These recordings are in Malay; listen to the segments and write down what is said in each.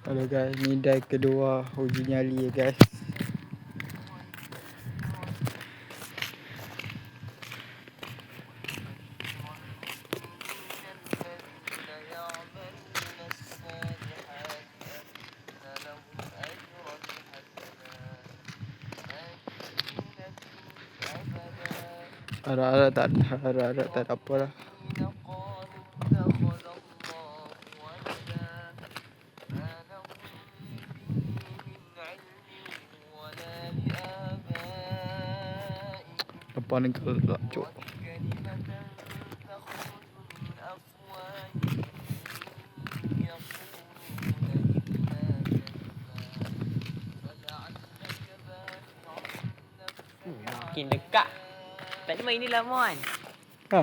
Halo guys, ni dive kedua uji nyali ya guys. Harap-harap tak ada apa lah. Apa ni kalau cok? Makin dekat. Tak ada main ni lah Mon. Ha.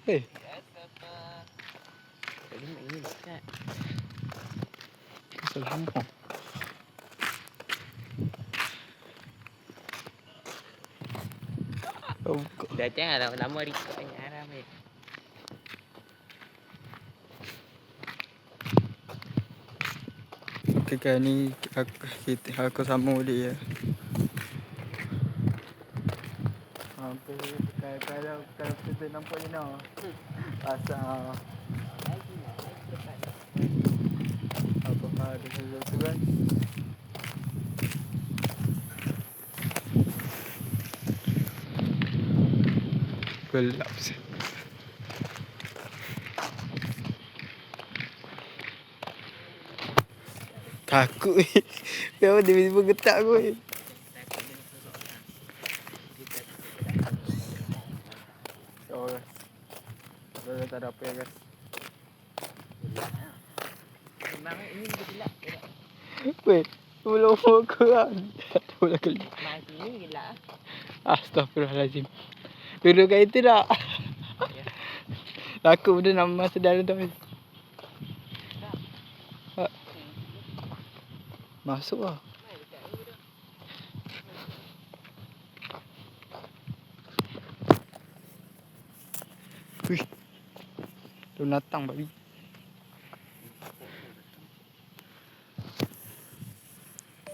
Eh, Tak ada main ni dekat. salah. Oh, Dah jangan lama-lama record banyak haram ni. okey guys, ni aku sambung dia. Kalau kita nampak ni noh. Pasal apa ada sesuatu kan? Gelap sih. Takut weh. Kenapa tiba-tiba getak aku weh? Oh guys. Dah tak ada apa ya guys. Memang ini juga gelap. Weh, belum aku kan. Tak boleh gelap. Masa ni gelap. Astaghfirullahalazim. Duduk kat itu tak? Ya. Takut benda nak masuk dalam tu. Ha. Masuk lah. Wih. Tu natang babi.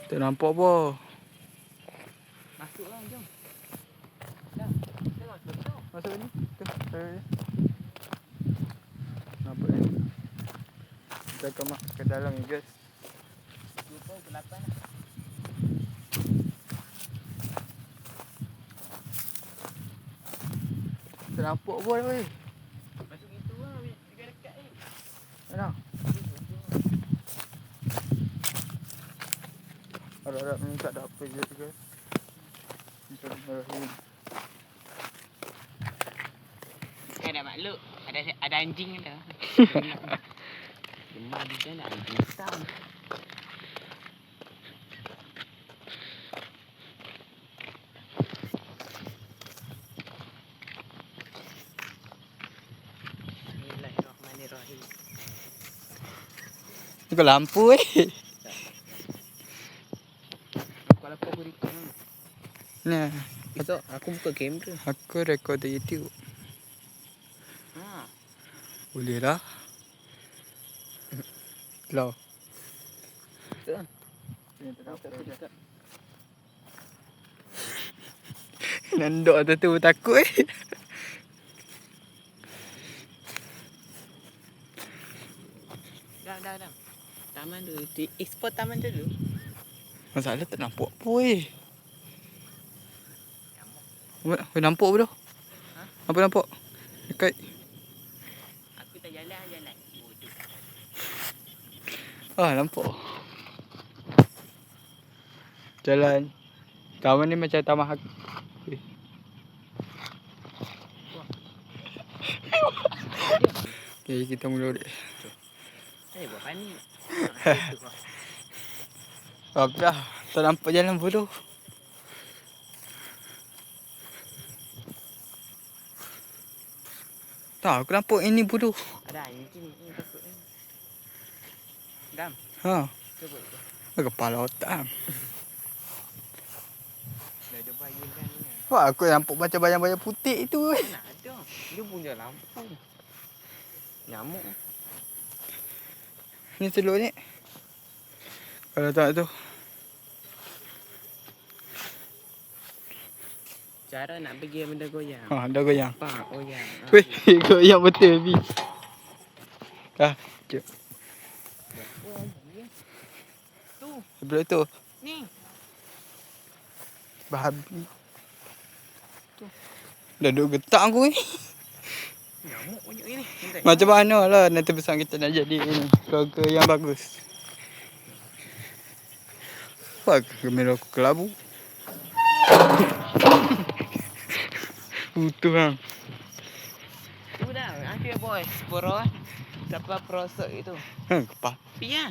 Tak nampak apa. Masuklah jom. Dah. Dah masuk tu. Masuk ni. Tu. Nampak ni. Kita akan masuk ke dalam ni guys. 28 lah. Tak nampak apa dah weh. Masuk itu lah. Dekat-dekat ni. Mana? Harap-harap ni tak ada apa je guys. Bismillahirrahmanirrahim. Ada makhluk. Ada anjing ada. Gemar dia nak anjing hitam. Bismillahirrahmanirrahim. Ni kau lampu weh. Kalau aku record ni. Nah, Esok aku buka kamera. aku rekod di YouTube. Ha. Boleh lah. Lah. Betul. Nandok atas tu takut eh. Dah. Taman tu. Ekspor taman tu dulu. Masalah tak nampak apa weh. Apa nampak apa tu? Ha? Apa nampak? Dekat. Aku tak jalan. Bodoh. Ah, nampak. Jalan. Taman ni macam taman hak. Okay, kita mula dek. Saya buat panik. Apa? Tak nampak jalan bodoh. Tak, aku nampak ini bodoh. Ada anjing ni takut ni. Dam. Ha. Cuba. Kepala otak. Dah ada bayangan ni. Wah, aku nampak macam bayang-bayang putih tu. Mana ada. Dia punya lampu. Nyamuk. Ni telur ni. Kalau tak tu. Cara nak pergi benda goyang. Ha, dah goyang. Pak goyang. Weh, goyang betul Bi. Jom. Tu, Sebelah tu. ni. Babi. Dah duduk getak aku ni. Nyamuk banyak ni. Nanti. Macam mana lah nanti pesan kita nak jadi ni. Ke yang bagus. Wah, gemel aku kelabu. Utuh bang. Tu dah. Akhir boy. Poro. Siapa prosok itu. Kepala. Pia.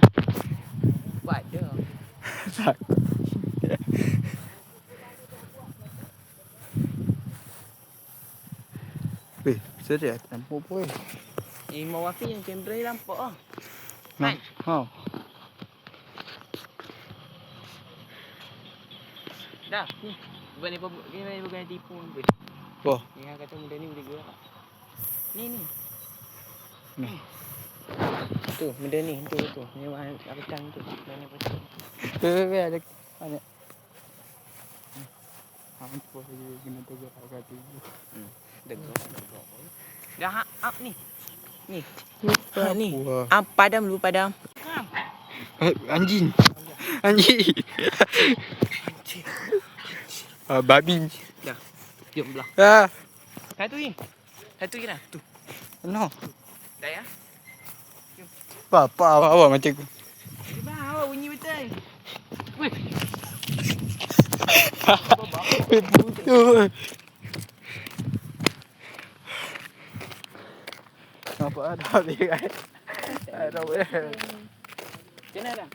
Buat dah. Takut. Weh, serius nampak boy. Imam Wafi yang kamera nampak ah. Nah, ha. Dah. Ni. Bukan tipu pun. Wah, Ni yang kata muda ni boleh gerak. Ni. ni. Tu, benda ni. Tu. Ni apa cang tu. Mana betul. Weh, ada banyak. Hampa lagi kena tegur kat tu. Degok. Dah up ni. Ni. Lupa ni. Wah. Padam dulu padam. Anjing. Anjing. Babi. Dah. Diam belah. Ah, Satu ni. Satu je dah. Tu. no. Dah ya. Apa awak macam tu. Bawa bunyi betul. Weh. Betul. Nampak ada habis kan? Ada boleh. Macam mana dah?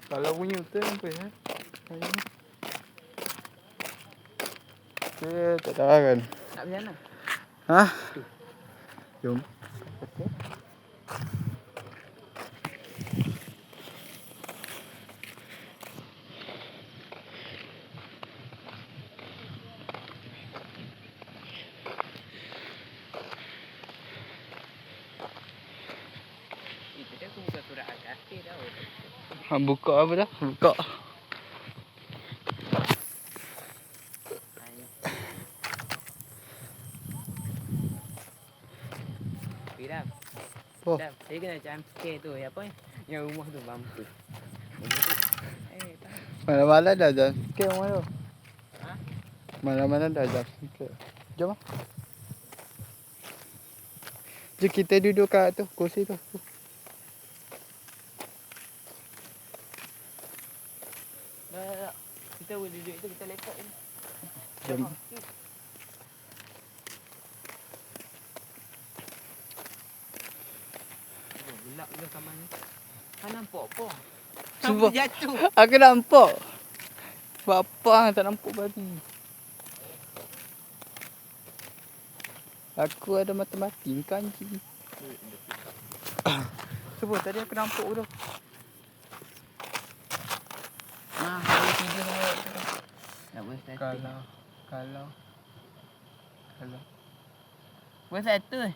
Kalau bunyi betul apa ya? Tak tahu kan. Nak macam mana? Ha? Jom. Itu dia aku buka surat Al-Kahfi dah. Buka apa dah? Buka. Dah. Oh. Dah. Saya kena jump scare tu. Apa ni? Yang rumah tu bampu. Rumah tu. Tak. Mana-mana dah jam sikit mana. Ha? Mana-mana dah jam sikit. Jom ah. Jom kita duduk kat tu, kursi tu. Dah. Kita boleh duduk tu, kita lepak ni. Jom. Gelap juga kamar ni. Kan nampak apa? Sumpah. Jatuh. Aku nampak. Bapa tak nampak babi. Aku ada mati-mati kan anjing. Sebab tadi aku nampak tu. Kalau tidur awak tu. Tak boleh settle. Kalau Boleh settle.